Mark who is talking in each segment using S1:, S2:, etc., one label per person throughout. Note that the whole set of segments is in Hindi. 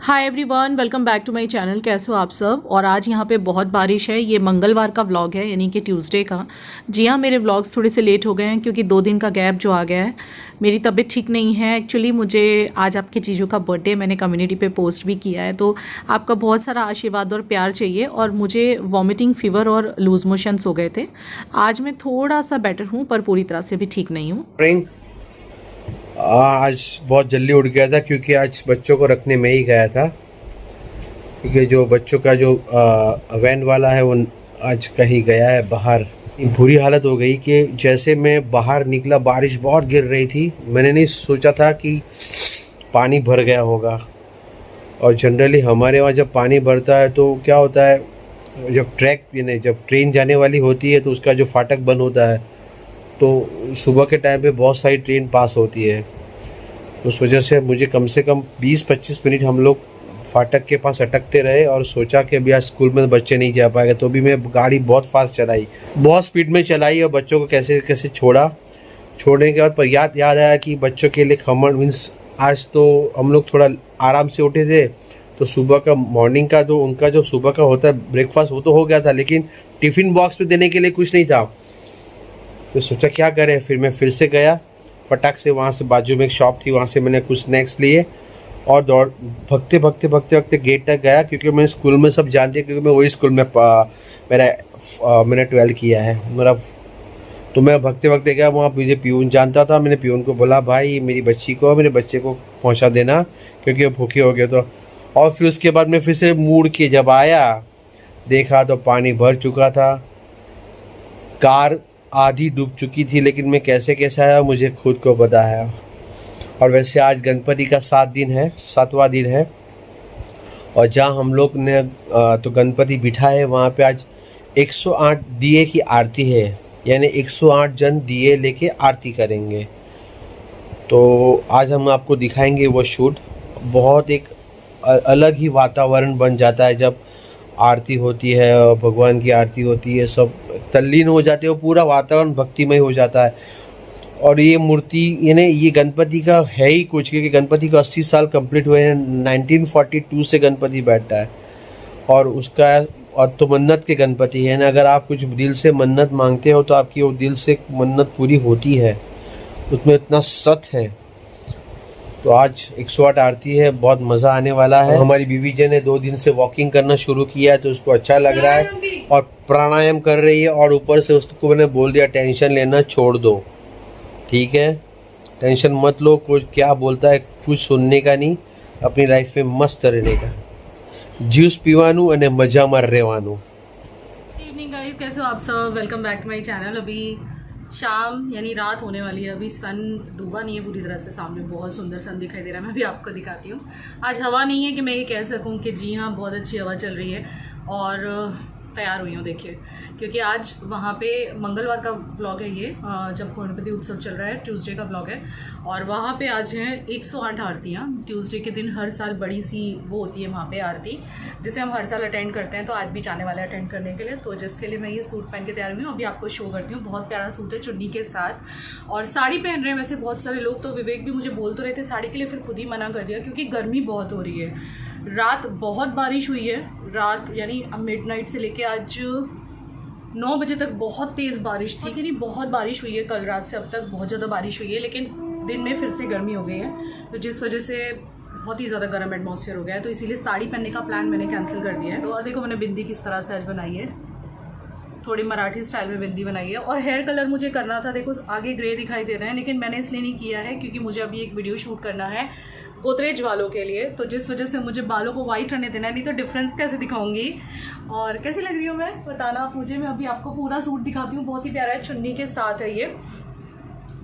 S1: Hi everyone, welcome back to my channel. कैसे हो आप सब। और आज यहाँ पे बहुत बारिश है। ये मंगलवार का व्लॉग है, यानी कि ट्यूसडे का। जी हाँ, मेरे व्लॉग्स थोड़े से लेट हो गए हैं क्योंकि 2 दिन का गैप जो आ गया है। मेरी तबीयत ठीक नहीं है एक्चुअली। मुझे आज आपके जीजू का बर्थडे मैंने कम्युनिटी पे पोस्ट भी किया है, तो आपका बहुत सारा आशीर्वाद और प्यार चाहिए। और मुझे वॉमिटिंग फीवर और लूज मोशंस हो गए थे। आज मैं थोड़ा सा बेटर हूँ पर पूरी तरह से भी ठीक नहीं हूँ।
S2: आज बहुत जल्दी उठ गया था क्योंकि आज बच्चों को रखने में ही गया था, क्योंकि जो बच्चों का जो वैन वाला है वो आज कहीं गया है बाहर। बुरी हालत हो गई कि जैसे मैं बाहर निकला बारिश बहुत गिर रही थी। मैंने नहीं सोचा था कि पानी भर गया होगा। और जनरली हमारे वहाँ जब पानी भरता है तो क्या होता है, जब ट्रेन जाने वाली होती है तो उसका जो फाटक बंद होता है, तो सुबह के टाइम पे बहुत सारी ट्रेन पास होती है। उस वजह से मुझे कम से कम 20-25 मिनट हम लोग फाटक के पास अटकते रहे और सोचा कि अभी आज स्कूल में बच्चे नहीं जा पाएंगे, तो भी मैं गाड़ी बहुत फास्ट चलाई, बहुत स्पीड में चलाई और बच्चों को कैसे कैसे छोड़ने के बाद पर याद आया कि बच्चों के लिए खमण मीन्स आज तो हम लोग थोड़ा आराम से उठे थे, तो सुबह का मॉर्निंग का जो उनका जो सुबह का होता है ब्रेकफास्ट वो तो हो गया था, लेकिन टिफ़िन बॉक्स में देने के लिए कुछ नहीं था। तो सोचा क्या करें, फिर मैं फिर से गया फटाक से। वहाँ से बाजू में एक शॉप थी, वहाँ से मैंने कुछ स्नैक्स लिए और भगते गेट तक गया, क्योंकि मैं स्कूल में सब जानते हैं, क्योंकि मैं वही स्कूल में मैंने 12 किया है मेरा। तो मैं भगते गया वहाँ। मुझे पियून जानता था, मैंने पियून को बोला भाई मेरे बच्चे को पहुँचा देना क्योंकि वो भूखे हो गए। तो और फिर उसके बाद मैं फिर से मुड़ के जब आया देखा तो पानी भर चुका था, कार आधी डूब चुकी थी, लेकिन मैं कैसे आया मुझे खुद को पता है। और वैसे आज गणपति का 7वां दिन है और जहाँ हम लोग ने तो गणपति बिठाए है वहाँ पे आज 108 दिए की आरती है, यानी 108 जन दिए लेके आरती करेंगे। तो आज हम आपको दिखाएंगे वो शूट। बहुत एक अलग ही वातावरण बन जाता है जब आरती होती है और भगवान की आरती होती है, सब तल्लीन हो जाते हो, पूरा वातावरण भक्तिमय हो जाता है। और ये मूर्ति यानी ये गणपति का है ही कुछ, क्योंकि गणपति को 80 साल कंप्लीट हुए हैं। 1942 से गणपति बैठता है और उसका और तो मन्नत के गणपति है ना। अगर आप कुछ दिल से मन्नत मांगते हो तो आपकी वो दिल से मन्नत पूरी होती है, उसमें इतना सत है। तो आज 108 आरती है, बहुत मज़ा आने वाला है। हमारी बीवी जी ने 2 दिन से वॉकिंग करना शुरू किया है, तो उसको अच्छा लग रहा है और प्राणायाम कर रही है। और ऊपर से उसको मैंने बोल दिया टेंशन लेना छोड़ दो, ठीक है, टेंशन मत लो। कुछ क्या बोलता है कुछ सुनने का नहीं, अपनी लाइफ में मस्त रहने का, જ્યુસ પીવાનું અને મજામાં રહેવાનું।
S1: इवनिंग गाइस, कैसे हो आप सब। Welcome back to my channel. अभी शाम यानी रात होने वाली है। अभी सन डूबा नहीं है पूरी तरह से, सामने बहुत सुंदर सन दिखाई दे रहा है। मैं भी आपको दिखाती हूँ। आज हवा नहीं है कि मैं ये कह सकूँ कि जी हाँ बहुत अच्छी हवा चल रही है। और तैयार हुई हूँ देखिए, क्योंकि आज वहाँ पे मंगलवार का व्लॉग है ये, जब गणपति उत्सव चल रहा है। ट्यूसडे का व्लॉग है और वहाँ पे आज हैं 108 आरतियाँ। ट्यूसडे के दिन हर साल बड़ी सी वो होती है वहाँ पे आरती, जिसे हम हर साल अटेंड करते हैं। तो आज भी जाने वाले अटेंड करने के लिए, तो जिसके लिए मैं ये सूट पहन के तैयार हुई हूँ। अभी आपको शो करती हूँ। बहुत प्यारा सूट है चुन्नी के साथ, और साड़ी पहन रहे हैं वैसे बहुत सारे लोग। तो विवेक भी मुझे बोल तो रहे थे साड़ी के लिए, फिर खुद ही मना कर दिया क्योंकि गर्मी बहुत हो रही है। रात बहुत बारिश हुई है, रात यानी मिडनाइट से लेके आज 9 बजे तक बहुत तेज़ बारिश थी। यानी बहुत बारिश हुई है कल रात से अब तक, बहुत ज़्यादा बारिश हुई है। लेकिन दिन में फिर से गर्मी हो गई है, तो जिस वजह से बहुत ही ज़्यादा गर्म एटमॉस्फेयर हो गया है। तो इसीलिए साड़ी पहनने का प्लान मैंने कैंसिल कर दिया है। तो और देखो मैंने बिंदी किस तरह से आज बनाई है, थोड़ी मराठी स्टाइल में बिंदी बनाई है। और हेयर कलर मुझे करना था, देखो आगे ग्रे दिखाई दे रहे हैं, लेकिन मैंने इसलिए नहीं किया है क्योंकि मुझे अभी एक वीडियो शूट करना है गोदरेज वालों के लिए। तो जिस वजह से मुझे बालों को वाइट रहने देना है, नहीं तो डिफरेंस कैसे दिखाऊंगी। और कैसी लग रही हूँ मैं बताना आप मुझे। मैं अभी आपको पूरा सूट दिखाती हूँ, बहुत ही प्यारा है, चुन्नी के साथ है ये।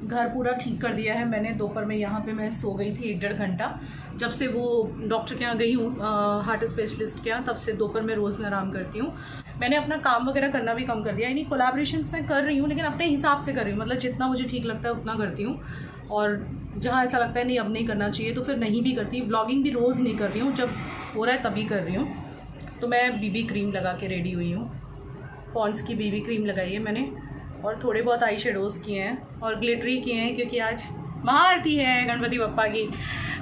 S1: घर पूरा ठीक कर दिया है मैंने। दोपहर में यहाँ पे मैं सो गई थी 1-1.5 घंटा। जब से वो डॉक्टर के यहाँ गई हूँ, हार्ट स्पेशलिस्ट के यहाँ, तब से दोपहर में रोज़ मैं आराम करती हूँ। मैंने अपना काम वगैरह करना भी कम कर दिया। यानी कोलैबोरेशंस में कर रही हूँ, लेकिन अपने हिसाब से कर रही हूँ, मतलब जितना मुझे ठीक लगता है उतना करती हूँ। और जहाँ ऐसा लगता है नहीं अब नहीं करना चाहिए तो फिर नहीं भी करती। व्लॉगिंग भी रोज़ नहीं कर रही हूँ, जब हो रहा है तभी कर रही हूँ। तो मैं बीबी क्रीम लगा के रेडी हुई हूँ। पॉन्ड्स की बीबी क्रीम लगाई है मैंने, और थोड़े बहुत आई शेडोज़ किए हैं और ग्लिटरी किए हैं, क्योंकि आज महाआरती है गणपति बप्पा की।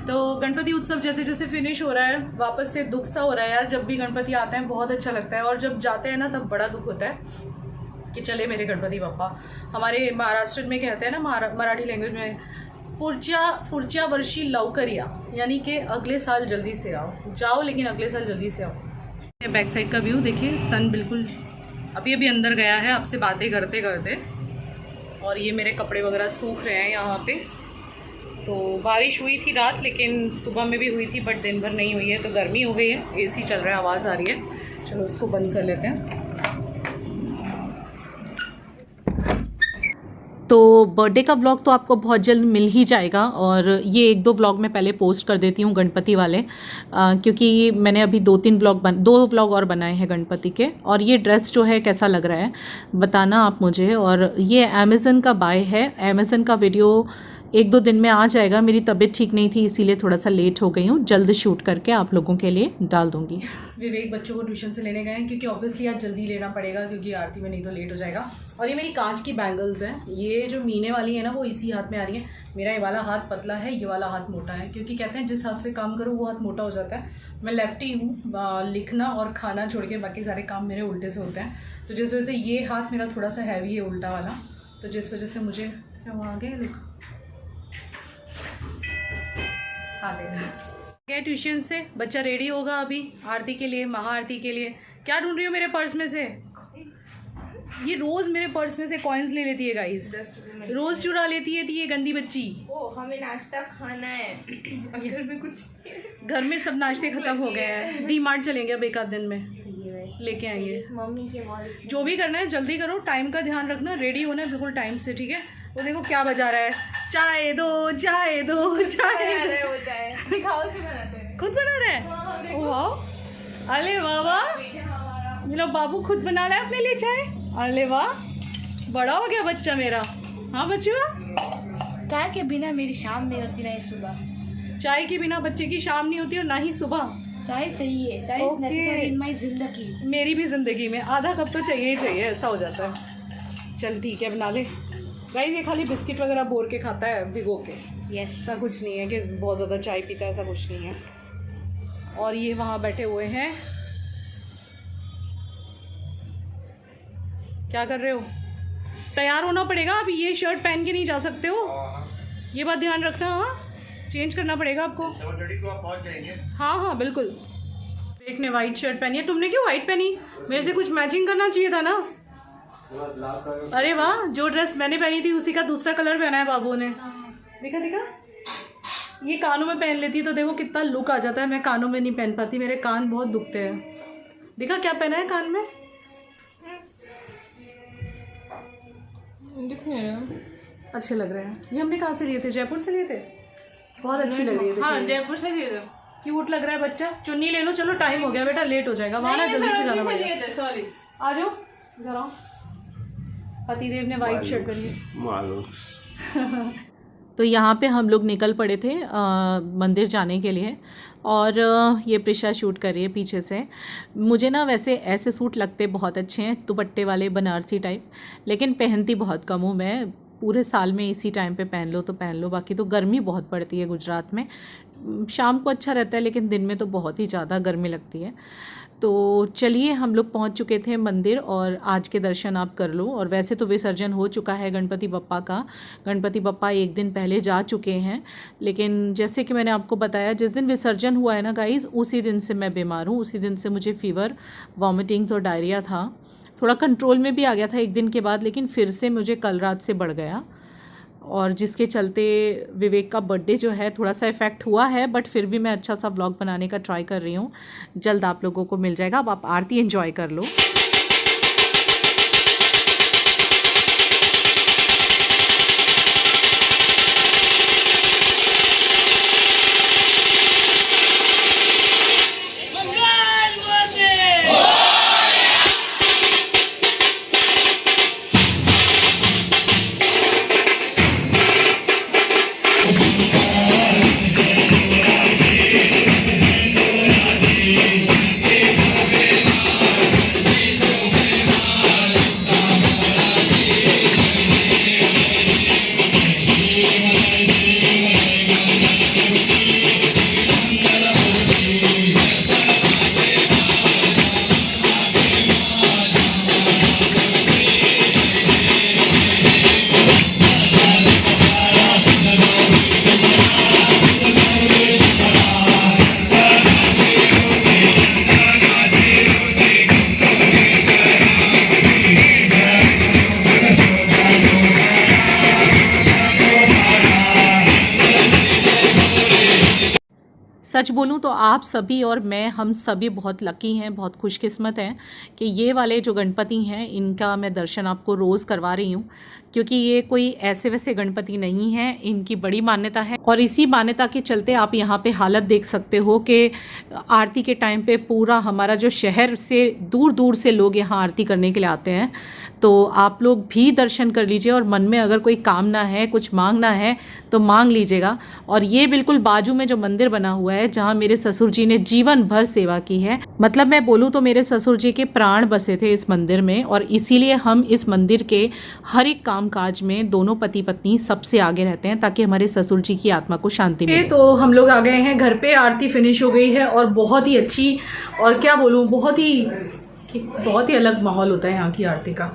S1: तो गणपति उत्सव जैसे जैसे फिनिश हो रहा है, वापस से दुख सा हो रहा है यार। जब भी गणपति आते हैं बहुत अच्छा लगता है, और जब जाते हैं ना तब बड़ा दुख होता है कि चले मेरे गणपति बप्पा। हमारे महाराष्ट्र में कहते हैं ना, मराठी लैंग्वेज में, पुढच्या वर्षी लवकर या, यानी कि अगले साल जल्दी से आओ। जाओ लेकिन अगले साल जल्दी से आओ। बैक साइड का व्यू देखिए, सन बिल्कुल अभी अभी अंदर गया है आपसे बातें करते करते, और ये मेरे कपड़े वगैरह सूख रहे हैं यहाँ पे। तो बारिश हुई थी रात, लेकिन सुबह में भी हुई थी, बट दिन भर नहीं हुई है, तो गर्मी हो गई है। एसी चल रहा है, आवाज़ आ रही है, चलो उसको बंद कर लेते हैं। तो बर्थडे का व्लॉग तो आपको बहुत जल्द मिल ही जाएगा, और ये 1-2 व्लॉग मैं पहले पोस्ट कर देती हूँ गणपति वाले, क्योंकि मैंने अभी 2 व्लॉग और बनाए हैं गणपति के। और ये ड्रेस जो है कैसा लग रहा है बताना आप मुझे। और ये अमेज़न का बाय है, अमेज़न का वीडियो 1-2 दिन में आ जाएगा। मेरी तबीयत ठीक नहीं थी, इसीलिए थोड़ा सा लेट हो गई हूँ। जल्द शूट करके आप लोगों के लिए डाल दूँगी। विवेक बच्चों को ट्यूशन से लेने गए हैं, क्योंकि ऑब्वियसली आज जल्दी लेना पड़ेगा, क्योंकि आरती में नहीं तो लेट हो जाएगा। और ये मेरी कांच की बैंगल्स हैं, ये जो मीने वाली है ना वो इसी हाथ में आ रही है। मेरा ये वाला हाथ पतला है, ये वाला हाथ मोटा है, क्योंकि कहते हैं जिस हाथ से काम करो वो हाथ मोटा हो जाता है। मैं लेफ्टी हूँ, लिखना और खाना छोड़ के बाकी सारे काम मेरे उल्टे से होते हैं। तो जिस वजह से ये हाथ मेरा थोड़ा सा हैवी है, उल्टा वाला, तो जिस वजह से मुझे क्या आगे लिखो गया ट्यूशन से। बच्चा रेडी होगा अभी आरती के लिए, महाआरती के लिए। क्या ढूंढ रही हो मेरे पर्स में से? ये रोज मेरे पर्स में से कॉइन्स ले लेती है गाइस, रोज चुरा लेती है ये गंदी बच्ची।
S3: ओ, हमें नाश्ता खाना है। घर में कुछ,
S1: घर में सब नाश्ते खत्म हो गए हैं। डी-मार्ट चलेंगे अब 1 आध दिन में, लेके आएंगे।
S3: मम्मी के बहुत
S1: जो भी करना है जल्दी करो, टाइम का ध्यान रखना, रेडी होना है बिल्कुल टाइम से, ठीक है। वो देखो क्या बजा रहा है, चाय दो चाय दो चाय दो।
S3: वो चाय दिखाओ से बनाते हैं,
S1: खुद बना रहा है। वाह, अरे वाह वाह, मेरा बाबू खुद बना रहा है अपने लिए चाय। अरे वाह, बड़ा हो गया बच्चा मेरा। हाँ बच्चों,
S3: चाय के बिना मेरी शाम नहीं होती, ना ही सुबह।
S1: चाय के बिना बच्चे की शाम नहीं होती और ना ही सुबह।
S3: चाय चाहिए, चाय इज नेसेसरी इन माय जिंदगी।
S1: मेरी भी ज़िंदगी में आधा कप तो चाहिए ही चाहिए, ऐसा हो जाता है। चल ठीक है, बना ले। गाइस ये खाली बिस्किट वगैरह बोर के खाता है भिगो के,
S3: यस।
S1: ऐसा कुछ नहीं है कि बहुत ज़्यादा चाय पीता है, ऐसा कुछ नहीं है। और ये वहाँ बैठे हुए हैं, क्या कर रहे हो? तैयार होना पड़ेगा, अब ये शर्ट पहन के नहीं जा सकते हो, ये बात ध्यान रखना। हाँ, चेंज करना पड़ेगा आपको।
S2: 7:30 को आप पहुंच जाएंगे।
S1: हाँ हाँ बिल्कुल। एक ने वाइट शर्ट पहनी है, तुमने क्यों वाइट पहनी? मेरे से कुछ मैचिंग करना चाहिए था ना। अरे वाह, जो ड्रेस मैंने पहनी थी उसी का दूसरा कलर पहना है बाबू ने। दिखा दिखा, ये कानों में पहन लेती तो देखो कितना लुक आ जाता है। मैं कानों में नहीं पहन पाती, मेरे कान बहुत दुखते हैं। दिखा क्या पहना है कान में, अच्छे लग रहे हैं। ये हमने कहाँ से लिए थे? जयपुर से लिए थे, बहुत अच्छी लग रही है।
S3: हाँ, जयपुर से लिए थे।
S1: क्यूट लग रहा है बच्चा। चुन्नी ले लो, चलो टाइम हो गया बेटा, लेट हो जाएगा वहाँ ना, जल्दी से जाना पड़ेगा।
S3: सॉरी,
S1: आ जाओ जरा। पतिदेव ने वाइट शर्ट पहनी
S2: मालूम।
S4: तो यहाँ पे हम लोग निकल पड़े थे मंदिर जाने के लिए, और ये प्रिशा शूट कर रही है पीछे से। मुझे ना वैसे ऐसे सूट लगते बहुत अच्छे हैं, दुपट्टे वाले बनारसी टाइप, लेकिन पहनती बहुत कम हूँ मैं। पूरे साल में इसी टाइम पे पहन लो तो पहन लो, बाकी तो गर्मी बहुत पड़ती है गुजरात में। शाम को अच्छा रहता है, लेकिन दिन में तो बहुत ही ज़्यादा गर्मी लगती है। तो चलिए, हम लोग पहुंच चुके थे मंदिर, और आज के दर्शन आप कर लो। और वैसे तो विसर्जन हो चुका है गणपति बप्पा का, गणपति बप्पा 1 दिन पहले जा चुके हैं। लेकिन जैसे कि मैंने आपको बताया, जिस दिन विसर्जन हुआ है ना गाइज़, उसी दिन से मैं बीमार हूँ। उसी दिन से मुझे फ़ीवर, वॉमिटिंग्स और डायरिया था। थोड़ा कंट्रोल में भी आ गया था 1 दिन के बाद, लेकिन फिर से मुझे कल रात से बढ़ गया, और जिसके चलते विवेक का बर्थडे जो है थोड़ा सा इफ़ेक्ट हुआ है। बट फिर भी मैं अच्छा सा व्लॉग बनाने का ट्राई कर रही हूँ, जल्द आप लोगों को मिल जाएगा। अब आप आरती एंजॉय कर लो। सच बोलूं तो आप सभी और मैं, हम सभी बहुत लकी हैं, बहुत खुशकिस्मत हैं कि ये वाले जो गणपति हैं इनका मैं दर्शन आपको रोज़ करवा रही हूँ, क्योंकि ये कोई ऐसे वैसे गणपति नहीं हैं, इनकी बड़ी मान्यता है। और इसी मान्यता के चलते आप यहाँ पे हालत देख सकते हो कि आरती के टाइम पे पूरा हमारा जो शहर से दूर दूर से लोग यहाँ आरती करने के लिए आते हैं। तो आप लोग भी दर्शन कर लीजिए और मन में अगर कोई कामना है, कुछ मांगना है तो मांग लीजिएगा। और ये बिल्कुल बाजू में जो मंदिर बना हुआ है जहाँ मेरे ससुर जी ने जीवन भर सेवा की है, मतलब मैं बोलूँ तो मेरे ससुर जी के प्राण बसे थे इस मंदिर में, और इसीलिए हम इस मंदिर के हर एक काम काज में दोनों पति पत्नी सबसे आगे रहते हैं ताकि हमारे ससुर जी की आत्मा को शांति मिले।
S1: तो हम लोग आ गए हैं घर पे, आरती फिनिश हो गई है और बहुत ही अच्छी, और क्या बोलूँ, बहुत ही अलग माहौल होता है यहाँ की आरती का।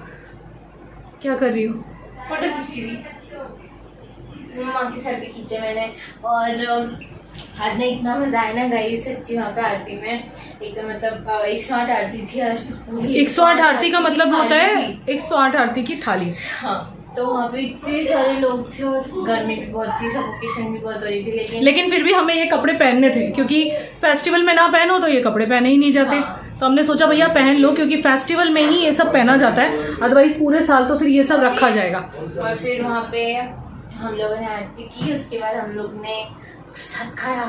S1: क्या कर रही हूँ?
S3: फोटो खींची थी माँ के साथ भी खींचे मैंने। और आज ना इतना मजा आया ना गाइस, सच्ची वहाँ पे आरती में एकदम, मतलब 108 आरती थी आज तो पूरी।
S1: 108 आरती का मतलब होता है 108 आरती की थाली।
S3: हाँ, तो वहाँ पे इतने सारे लोग थे और गर्मी भी बहुत थी, सफोकेशन भी बहुत हो रही थी,
S1: लेकिन फिर भी हमें ये कपड़े पहनने थे, क्योंकि फेस्टिवल में ना पहनो तो ये कपड़े पहने ही नहीं जाते।
S3: हाँ।
S1: तो हमने सोचा भैया पहन लो, क्योंकि फेस्टिवल में ही ये सब पहना जाता है, अदरवाइज पूरे साल तो फिर ये सब रखा जाएगा।
S3: और फिर वहाँ पे हम लोगों ने आरती की, उसके बाद हम लोग ने प्रसाद खाया।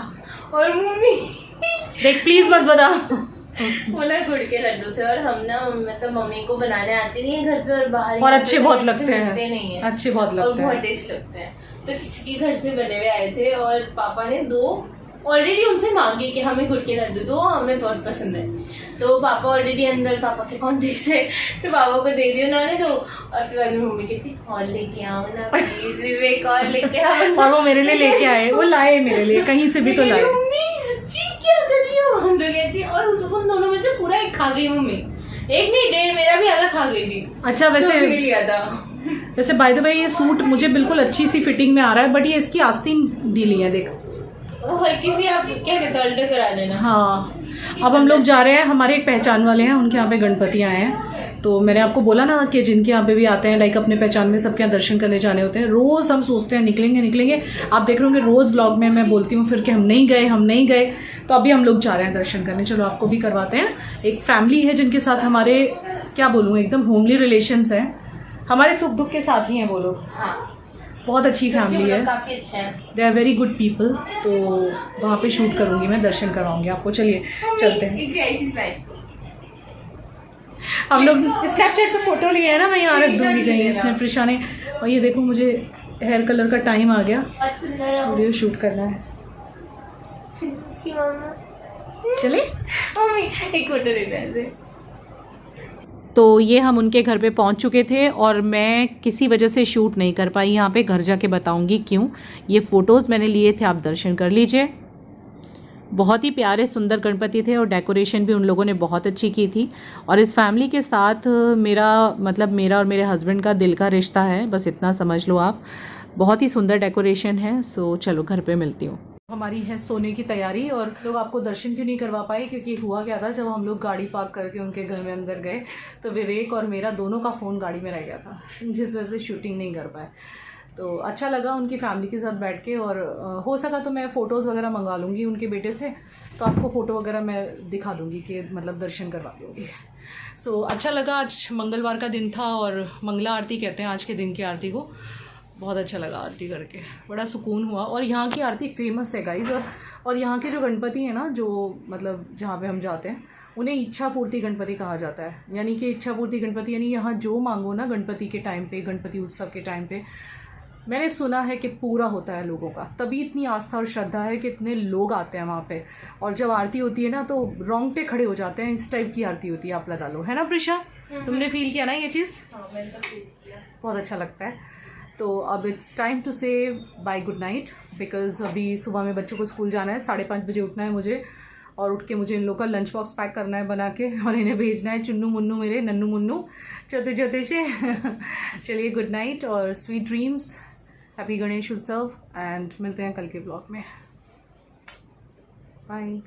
S3: और मम्मी
S1: देख प्लीज मत बता।
S3: बोला गुड़ के लड्डू थे, और हम ना मतलब मम्मी को बनाने आते नहीं है घर पे, और बाहर
S1: और अच्छे बहुत लगते हैं,
S3: नहीं है
S1: अच्छे बहुत
S3: और
S1: लगते
S3: बहुत
S1: हैं।
S3: टेस्ट लगते हैं। तो किसी के घर से बने हुए आए थे और पापा ने 2 ऑलरेडी उनसे मांगे कि हमें गुड़ के लड्डू दो, हमें बहुत पसंद है। तो पापा ऑलरेडी अंदर, पापा के कॉन्टेक्ट है, तो पापा को दे दिया उन्होंने। तो और फिर मम्मी कहती और लेके आओ ना प्लीज, एक और लेके आओ।
S1: और वो मेरे लिए लेके आए, वो लाए मेरे लिए, कहीं से भी तो लाए।
S3: मम्मी सच्ची क्या कर रही हो? तो कहती और उसको उन दोनों में से पूरा एक खा गई मम्मी, एक नहीं 1.5 मेरा भी आधा खा गई थी।
S1: अच्छा वैसे
S3: लिया था।
S1: वैसे बाय द वे ये सूट मुझे बिल्कुल अच्छी सी फिटिंग में आ रहा है, बट ये इसकी आस्तीन ढीली है, देख।
S3: हल्की सी, आप क्या कहते हो, अल्टर करा लेना।
S1: हाँ, अब हम लोग जा रहे हैं, हमारे एक पहचान वाले हैं, उनके यहाँ पे गणपति आए हैं। तो मैंने आपको बोला ना कि जिनके यहाँ पे भी आते हैं, लाइक अपने पहचान में सबके यहाँ दर्शन करने जाने होते हैं। रोज़ हम सोचते हैं निकलेंगे। आप देख रहे होंगे रोज़ व्लॉग में मैं बोलती हूँ फिर कि हम नहीं गए। तो अभी हम लोग जा रहे हैं दर्शन करने, चलो आपको भी करवाते हैं। एक फैमिली है जिनके साथ हमारे, क्या बोलूँ, एकदम होमली रिलेशंस हैं, हमारे सुख दुख के साथ ही हैं वो लोग।
S3: हाँ,
S1: बहुत अच्छी फैमिली है,
S3: काफी अच्छा है,
S1: they are very good people. तो वहाँ पे शूट करूँगी मैं, दर्शन करवाऊँगी आपको। चलिए चलते हैं। हम लोग स्नैपचैट पे फोटो लिए है ना, मैं यहाँ रख दूँगी कहीं, इसमें प्रिशा ने। और ये देखो मुझे हेयर कलर का टाइम आ गया, वीडियो शूट करना है। चले
S3: मम्मी एक फोटो लेते हैं ऐसे।
S4: तो ये हम उनके घर पे पहुंच चुके थे और मैं किसी वजह से शूट नहीं कर पाई यहाँ पे, घर जाके बताऊंगी क्यों। ये फ़ोटोज़ मैंने लिए थे, आप दर्शन कर लीजिए। बहुत ही प्यारे सुंदर गणपति थे और डेकोरेशन भी उन लोगों ने बहुत अच्छी की थी। और इस फैमिली के साथ मेरा और मेरे हस्बैंड का दिल का रिश्ता है, बस इतना समझ लो आप। बहुत ही सुंदर डेकोरेशन है। सो चलो घर पे मिलती हूँ।
S1: हमारी है सोने की तैयारी, और लोग आपको दर्शन क्यों नहीं करवा पाए, क्योंकि हुआ क्या था, जब हम लोग गाड़ी पार्क करके उनके घर में अंदर गए तो विवेक और मेरा दोनों का फ़ोन गाड़ी में रह गया था, जिस वजह से शूटिंग नहीं कर पाए। तो अच्छा लगा उनकी फैमिली के साथ बैठ के, और हो सका तो मैं फ़ोटोज़ वगैरह मंगा लूँगी उनके बेटे से, तो आपको फ़ोटो वगैरह मैं दिखा दूँगी कि मतलब दर्शन करवा दूँगी। सो अच्छा लगा। आज मंगलवार का दिन था और मंगला आरती कहते हैं आज के दिन की आरती को। बहुत अच्छा लगा आरती करके, बड़ा सुकून हुआ। और यहाँ की आरती फेमस है गाइज, और यहाँ के जो गणपति हैं ना, जो मतलब जहाँ पे हम जाते हैं, उन्हें इच्छा पूर्ति गणपति कहा जाता है। यानी कि इच्छा पूर्ति गणपति यानी यहाँ जो मांगो ना गणपति के टाइम पे, गणपति उत्सव के टाइम पे, मैंने सुना है कि पूरा होता है लोगों का। तभी इतनी आस्था और श्रद्धा है कि इतने लोग आते हैं वहाँ पे। और जब आरती होती है ना तो रोंगटे खड़े हो जाते हैं, इस टाइप की आरती होती है, आप लगा लो, है ना प्रिशा? तुमने फील किया ना ये चीज़?
S3: हाँ, मैंने तो फील किया,
S1: बहुत अच्छा लगता है। तो अब इट्स टाइम टू से बाय गुड नाइट, बिकॉज अभी सुबह में बच्चों को स्कूल जाना है, 5:30 बजे उठना है मुझे, और उठ के मुझे इन लोग का लंच बॉक्स पैक करना है बना के, और इन्हें भेजना है चुन्नू मुन्नू, मेरे नन्नू मुन्नू छोटे छोटे से। चलिए गुड नाइट और स्वीट ड्रीम्स, हैप्पी गणेश उत्सव, एंड मिलते हैं कल के ब्लॉग में। बाय।